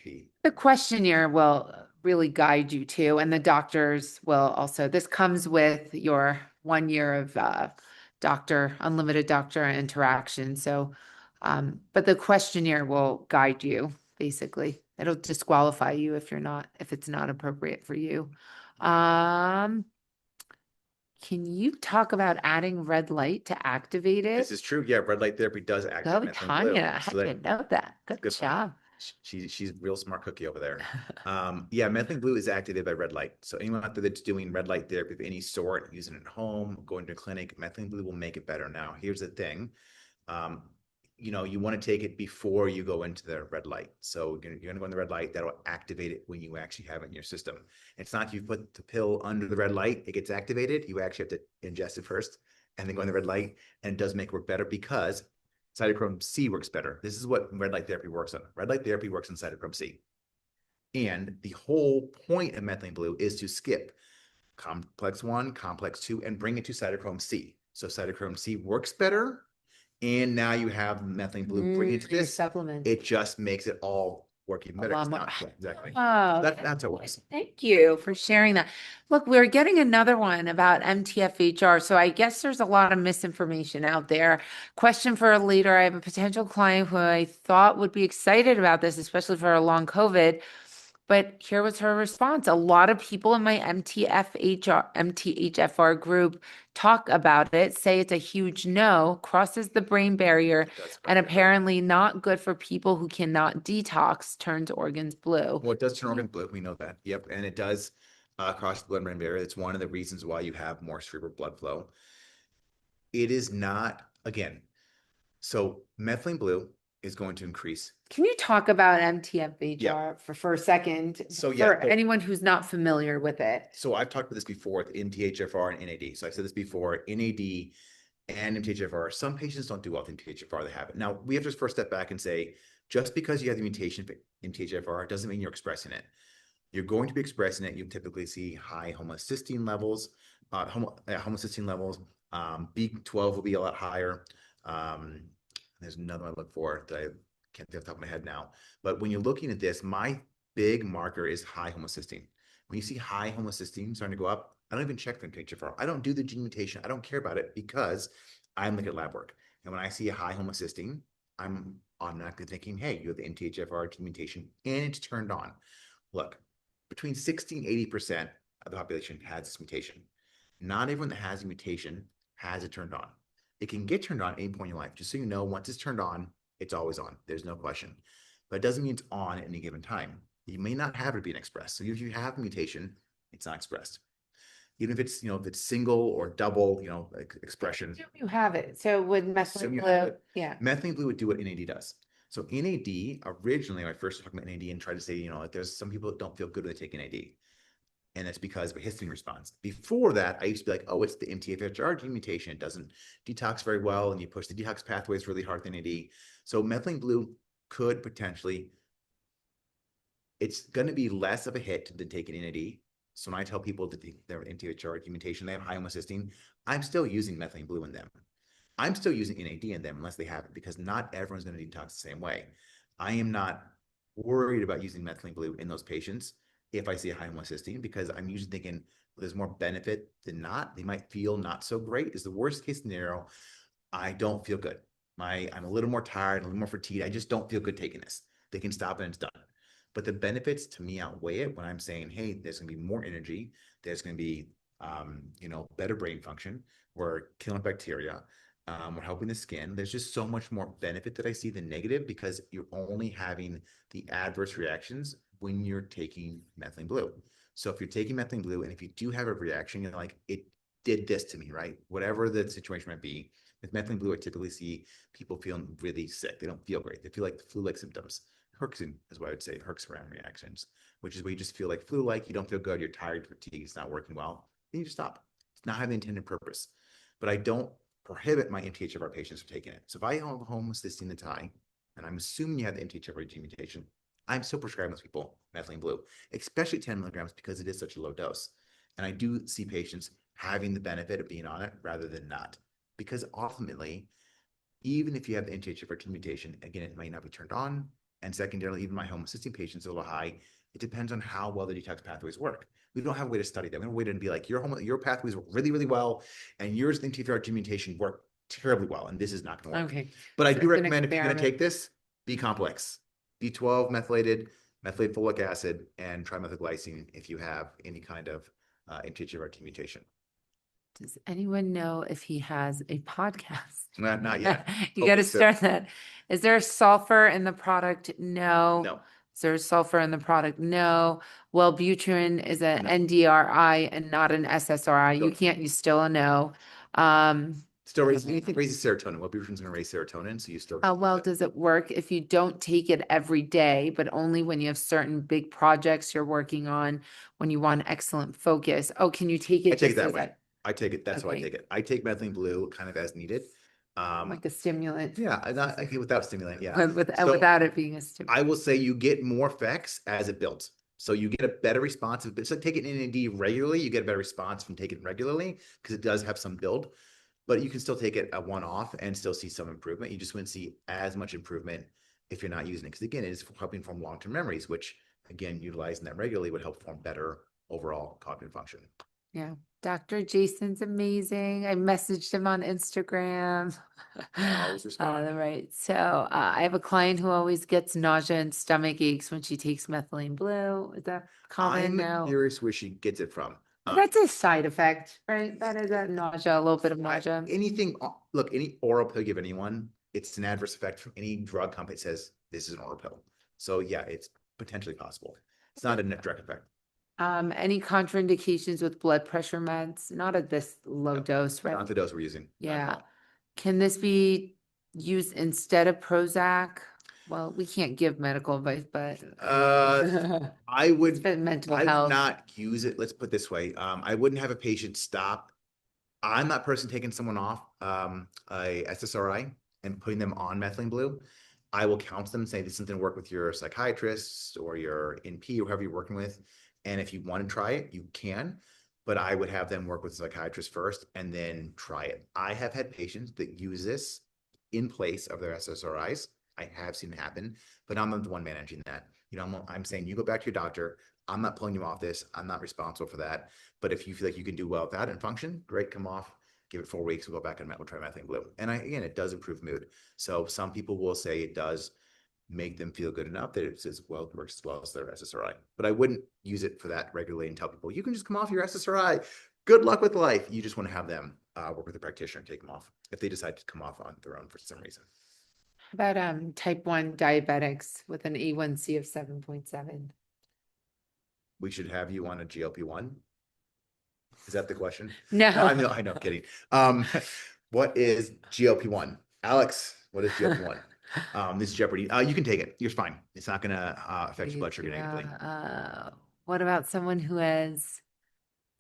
The questionnaire will really guide you too, and the doctors will also. This comes with your 1 year of unlimited doctor interaction. So, but the questionnaire will guide you basically. It'll disqualify you if it's not appropriate for you. Um, can you talk about adding red light to activate This it? is true. Yeah, red light therapy does Go, activate methylene blue. Tanya. I So that didn't know that. Good good point. job. She's a real smart cookie over there. Yeah, methylene blue is activated by red light. So anyone out there that's doing red light therapy of any sort, using it at home, going to a clinic, methylene blue will make it better. Now, here's the thing. You want to take it before you go into the red light. So you're going to go in the red light, that'll activate it when you actually have it in your system. It's not you put the pill under the red light, it gets activated. You actually have to ingest it first and then go in the red light. And it does make it work better because cytochrome C works better. This is what red light therapy works on. Red light therapy works on cytochrome C. And the whole point of methylene blue is to skip complex 1, complex 2, and bring it to cytochrome C. So cytochrome C works better. And now you have methylene blue bring it to Your this. supplement. It just makes it all work even better. lot more. Exactly. Oh, That's how it works. thank you for sharing that. Look, we're getting another one about MTFHR. So I guess there's a lot of misinformation out there. Question for later. I have a potential client who I thought would be excited about this, especially for a long COVID. But here was her response. A lot of people in my MTHFR group talk about it, say it's a huge no, crosses the brain barrier, and apparently not good for people who cannot detox, turns organs blue. Well, it does turn organs blue. We know that. Yep. And it does cross the blood-brain barrier. It's one of the reasons why you have more cerebral blood flow. It is not, again, so methylene blue is going to increase. Can you talk about MTFHR for a second? So for anyone who's not familiar with it. So I've talked about this before with MTHFR and NAD. So I've said this before, NAD and MTHFR. Some patients don't do well with MTHFR, they have it. Now we have to first step back and say, just because you have the mutation for MTHFR doesn't mean you're expressing it. You're going to be expressing it. You typically see high homocysteine levels, B12 will be a lot higher. There's another one I look for that I can't think off the top of my head now. But when you're looking at this, my big marker is high homocysteine. When you see high homocysteine starting to go up, I don't even check for MTHFR. I don't do the gene mutation. I don't care about it because I'm looking at lab work. And when I see a high homocysteine, I'm automatically thinking, hey, you have the MTHFR gene mutation and it's turned on. Look, between 60 and 80% of the population has this mutation. Not everyone that has a mutation has it turned on. It can get turned on at any point in your life. Just so you know, once it's turned on, it's always on. There's no question. But it doesn't mean it's on at any given time. You may not have it being expressed. So if you have a mutation, it's not expressed. even if it's, if it's single or double, expression. Assume you have it. So with Assume methylene you have blue, it. yeah. Methylene blue would do what NAD does. So NAD, originally, when I first talked about NAD and tried to say, like there's some people that don't feel good when they take NAD. And it's because of a histamine response. Before that, I used to be like, oh, it's the MTHFR gene mutation. It doesn't detox very well, and you push the detox pathways really hard with NAD. So methylene blue could potentially, it's going to be less of a hit than taking NAD. So when I tell people that they're MTHFR gene mutation, they have high homocysteine, I'm still using methylene blue in them. I'm still using NAD in them unless they have it, because not everyone's going to detox the same way. I am not worried about using methylene blue in those patients if I see a high homocysteine, because I'm usually thinking, well, there's more benefit than not. They might feel not so great. Is the worst case scenario. I don't feel good. I'm a little more tired, a little more fatigued. I just don't feel good taking this. They can stop and it's done. But the benefits to me outweigh it when I'm saying, hey, there's going to be more energy. There's going to be, better brain function. We're killing bacteria. We're helping the skin. There's just so much more benefit that I see than negative, because you're only having the adverse reactions when you're taking methylene blue. So if you're taking methylene blue and if you do have a reaction, you're like, it did this to me, right? Whatever the situation might be. With methylene blue, I typically see people feeling really sick. They don't feel great. They feel like flu-like symptoms. Herxing is what I would say, Herxaram reactions, which is where you just feel like flu-like, you don't feel good, you're tired, fatigue, it's not working well. Then you just stop. It's not having the intended purpose. But I don't prohibit my MTHFR patients from taking it. So if I have a homocysteine that's high, and I'm assuming you have the MTHFR gene mutation, I'm still prescribing those people methylene blue, especially 10 milligrams, because it is such a low dose. And I do see patients having the benefit of being on it rather than not. Because ultimately, even if you have the NTHFR mutation, again, it might not be turned on. And secondarily, even my homocysteine patients are a little high. It depends on how well the detox pathways work. We don't have a way to study that. We don't have a way to be like, your pathways work really, really well, and yours, the NTHFR gene mutation, work terribly well, and this is not going to work. Okay. But I So do it's an recommend, if you're going to experiment. take this, B complex, B12 methylated, methylated folic acid, and trimethylglycine if you have any kind of NTHFR gene mutation. Does anyone know if he has a podcast? Not yet. You got to Hopefully soon. start that. Is there sulfur in the product? No. No. Is there sulfur in the product? No. Well, Butrin is an No. NDRI and not an SSRI. You Don't. can't, you still a no. Um, Still raises anything raises serotonin. Wellbutrin's going to raise serotonin, so you still. how well does it work if you don't take it every day, but only when you have certain big projects you're working on, when you want excellent focus? Oh, can you take I it take it just that as way. I take it. That's how I Okay. take it. I take methylene blue kind of as needed. Like a stimulant? Yeah, not like without stimulant. Yeah. Without So it being a stimulant. I will say you get more effects as it builds. So you get a better response. So take it in NAD regularly, you get a better response from taking it regularly, because it does have some build. But you can still take it a one-off and still see some improvement. You just wouldn't see as much improvement if you're not using it. Because again, it is helping form long-term memories, which again, utilizing that regularly would help form better overall cognitive function. Yeah. Dr. Jason's amazing. I messaged him on Instagram. Always respond. Right. So I have a client who always gets nausea and stomach aches when she takes methylene blue. Is that common? I'm No. curious where she gets it from. That's a side effect, right? That is a nausea, a little bit of nausea. Anything, look, any oral pill you give anyone, it's an adverse effect from any drug company that says this is an oral pill. So yeah, it's potentially possible. It's not a net direct effect. Any contraindications with blood pressure meds? Not at this low No, dose, right? not the dose we're using. Not at Yeah. all. Can this be used instead of Prozac? Well, we can't give medical advice, but I it's would, been mental I would health. not use it. Let's put it this way. I wouldn't have a patient stop. I'm that person taking someone off a SSRI and putting them on methylene blue. I will counsel them, say this is something to work with your psychiatrist or your NP or whoever you're working with. And if you want to try it, you can. But I would have them work with a psychiatrist first and then try it. I have had patients that use this in place of their SSRIs. I have seen it happen, but I'm not the one managing that. I'm saying you go back to your doctor. I'm not pulling you off this. I'm not responsible for that. But if you feel like you can do well with that and function, great, come off, give it 4 weeks, we'll go back and we'll try methylene blue. And again, it does improve mood. So some people will say it does make them feel good enough that it's as well, works as well as their SSRI. But I wouldn't use it for that regularly and tell people, you can just come off your SSRI. Good luck with life. You just want to have them work with a practitioner and take them off if they decide to come off on their own for some reason. How about type 1 diabetics with an A1C of 7.7? We should have you on a GLP-1. Is that the question? No. No, I know, I'm kidding. What is GLP-1? Alex, what is GLP-1? This is Jeopardy. You can take it. You're fine. It's not gonna affect your blood sugar negatively. What about someone who has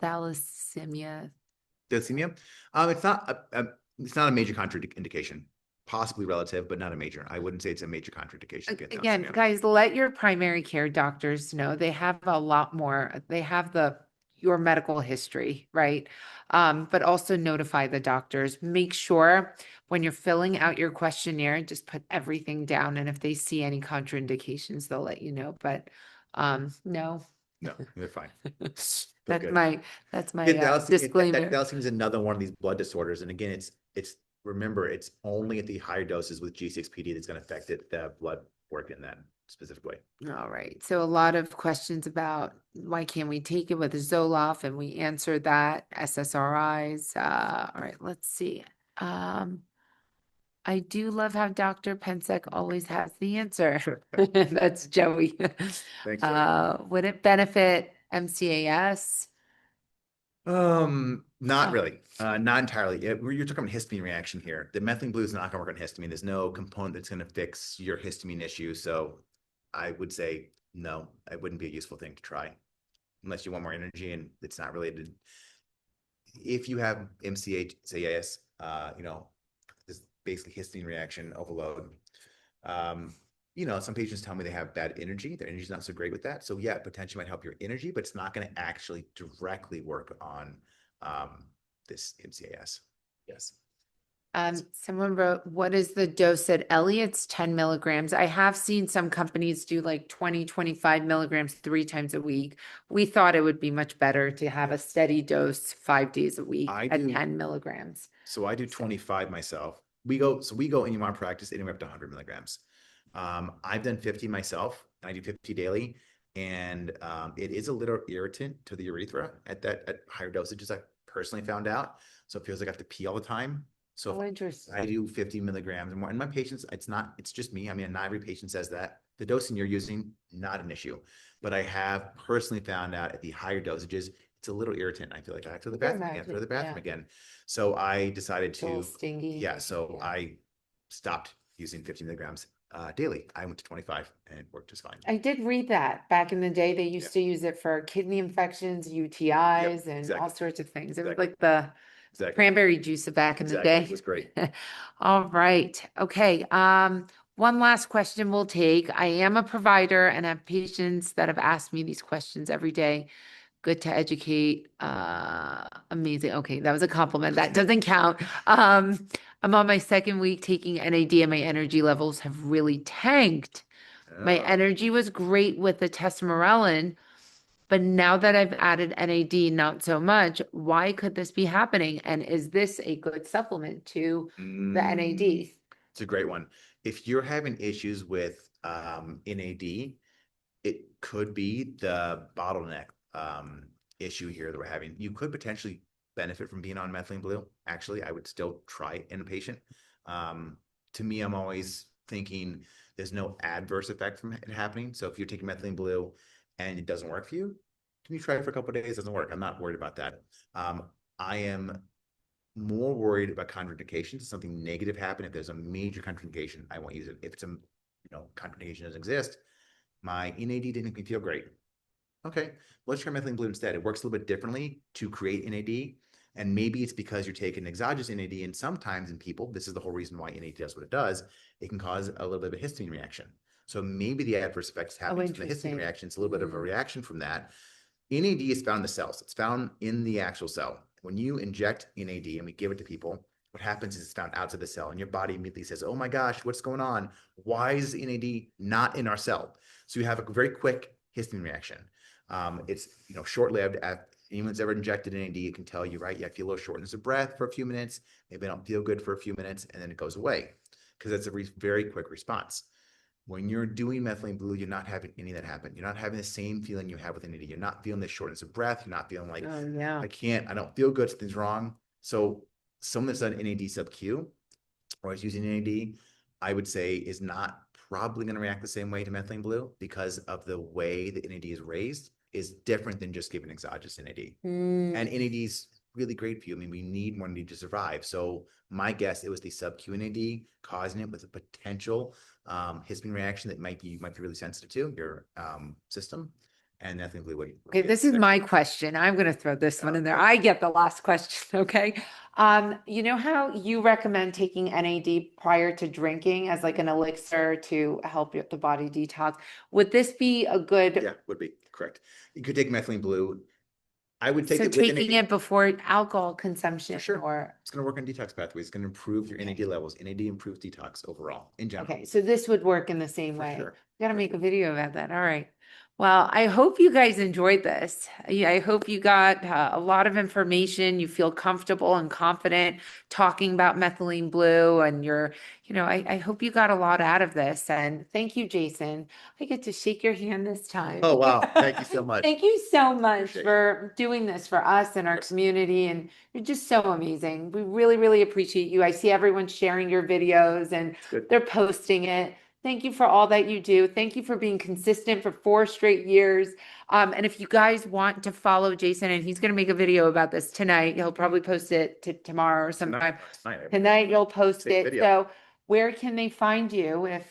thalassemia? Thalassemia? It's not a major contraindication. Possibly relative, but not a major. I wouldn't say it's a major contraindication to get Again, thalassemia. guys, let your primary care doctors know. They have a lot more. They have your medical history, right? But also notify the doctors. Make sure when you're filling out your questionnaire, just put everything down. And if they see any contraindications, they'll let you know. But no. No, they're fine. That's Good. my disclaimer. Thalassemia is another one of these blood disorders. And again, it's remember, it's only at the higher doses with G6PD that's going to affect the blood work in that specific way. All right. So a lot of questions about why can't we take it with Zoloft, and we answered that. SSRIs. All right, let's see. I do love how Dr. Pencek always has the answer. That's Joey. Thanks, Joey. Would it benefit MCAS? Not really. Not entirely. You're talking about histamine reaction here. The methylene blue is not going to work on histamine. There's no component that's going to fix your histamine issue. So I would say no, it wouldn't be a useful thing to try unless you want more energy and it's not related. If you have MCAS, this basically histamine reaction overload. Some patients tell me they have bad energy. Their energy is not so great with that. So yeah, potentially might help your energy, but it's not going to actually directly work on this MCAS. Yes. Someone wrote, what is the dose at Ellie? It's 10 milligrams. I have seen some companies do like 20, 25 milligrams 3 times a week. We thought it would be much better to have a steady dose 5 days a week at 10 milligrams. So I do 25 myself. We go in my practice anywhere up to 100 milligrams. I've done 50 myself, and I do 50 daily. And it is a little irritant to the urethra at higher dosages, I personally found out. So it feels like I have to pee all the time. So interesting. I do 50 milligrams or more. And my patients, it's just me. I mean, not every patient says that. The dosing you're using, not an issue. But I have personally found out at the higher dosages, it's a little irritant. I feel like I have to go to the bathroom again. So I decided to, stingy. Yeah. So I stopped using 50 milligrams daily. I went to 25 and it worked just fine. I did read that back in the day. They used to use it for kidney infections, UTIs, and all sorts of things. It was like the cranberry juice back in the day. It was great. All right. Okay. One last question we'll take. I am a provider and have patients that have asked me these questions every day. Good to educate. Amazing. Okay, that was a compliment. That doesn't count. I'm on my 2nd week taking NAD and my energy levels have really tanked. My energy was great with the testosterone, but now that I've added NAD, not so much. Why could this be happening? And is this a good supplement to the NAD? It's a great one. If you're having issues with NAD, it could be the bottleneck issue here that we're having. You could potentially benefit from being on methylene blue. Actually, I would still try it in a patient. To me, I'm always thinking there's no adverse effect from it happening. So if you're taking methylene blue and it doesn't work for you, can you try it for a couple of days? It doesn't work. I'm not worried about that. I am more worried about contraindications. If something negative happen, if there's a major contraindication, I won't use it. If it's contraindication doesn't exist, my NAD didn't make me feel great. Okay, let's try methylene blue instead. It works a little bit differently to create NAD. And maybe it's because you're taking exogenous NAD, and sometimes in people, this is the whole reason why NAD does what it does, it can cause a little bit of a histamine reaction. So maybe the adverse effects happening from the histamine reaction. It's a little bit of a reaction from that. NAD is found in the cells. It's found in the actual cell. When you inject NAD and we give it to people, what happens is it's found outside the cell, and your body immediately says, oh my gosh, what's going on? Why is NAD not in our cell? So you have a very quick histamine reaction. It's short-lived. Anyone's ever injected NAD, you can tell you, right? You feel a little shortness of breath for a few minutes. Maybe I don't feel good for a few minutes, and then it goes away because that's a very quick response. When you're doing methylene blue, you're not having any of that happen. You're not having the same feeling you have with NAD. You're not feeling this shortness of breath. You're not feeling like, I don't feel good, something's wrong. So someone that's done NAD sub-Q or is using NAD, I would say is not probably going to react the same way to methylene blue because of the way the NAD is raised. is different than just giving exogenous NAD. Mm. And NAD is really great for you. I mean, we need more NAD to survive. So my guess, it was the sub-Q NAD causing it with a potential histamine reaction that you might be really sensitive to your system. And I think we would. Okay, this is my question. I'm going to throw this one in there. I get the last question. Okay. You know how you recommend taking NAD prior to drinking as like an elixir to help the body detox? Would this be a good? Yeah, would be correct. You could take Methylene Blue. I would take So it with taking NAD. it before alcohol consumption Sure. or It's going to work on detox pathways. It's going to improve your NAD levels. NAD improves detox overall in general. okay, so this would work in the same For way. sure. Gotta make a video about that. All right. Well, I hope you guys enjoyed this. Yeah, I hope you got a lot of information. You feel comfortable and confident talking about methylene blue, and I hope you got a lot out of this. And thank you, Jason. I get to shake your hand this time. Oh, wow. Thank you so much. Thank you so much Appreciate for doing this for us and our community. And you're just so amazing. We really, really appreciate you. I see everyone sharing your videos and Good. they're posting it. Thank you for all that you do. Thank you for being consistent for 4 straight years. And if you guys want to follow Jason, and he's going to make a video about this tonight, he'll probably post it tomorrow or sometime. Tonight you'll post it. Video. So where can they find you if?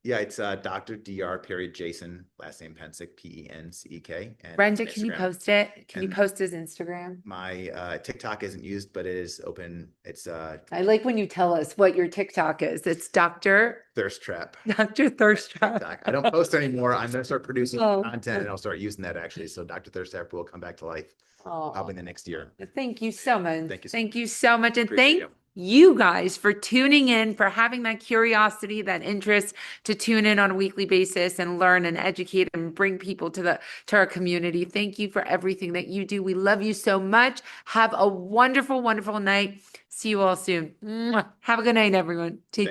Yeah, it's Dr. Dr. Jason, last name Pencek, Pencek. And Brenda, can you Instagram. post it? Can you And post his Instagram? My TikTok isn't used, but it is open. It's I like when you tell us what your TikTok is. It's Dr. Thirst Trap. Dr. Thirst Trap. TikTok. I don't post anymore. I'm going to start producing Oh. content and I'll start using that actually. So Dr. Thirst Trap will come back to life probably in the next year. Thank you so much. Thank you so Thank you so much. And Appreciate thank you guys for tuning in, for having that curiosity, that interest to tune in on a weekly basis and learn and educate and bring people to our community. Thank you for everything that you do. We love you so much. Have a wonderful, wonderful night. See you all soon. Mwah. Have a good night, everyone. Take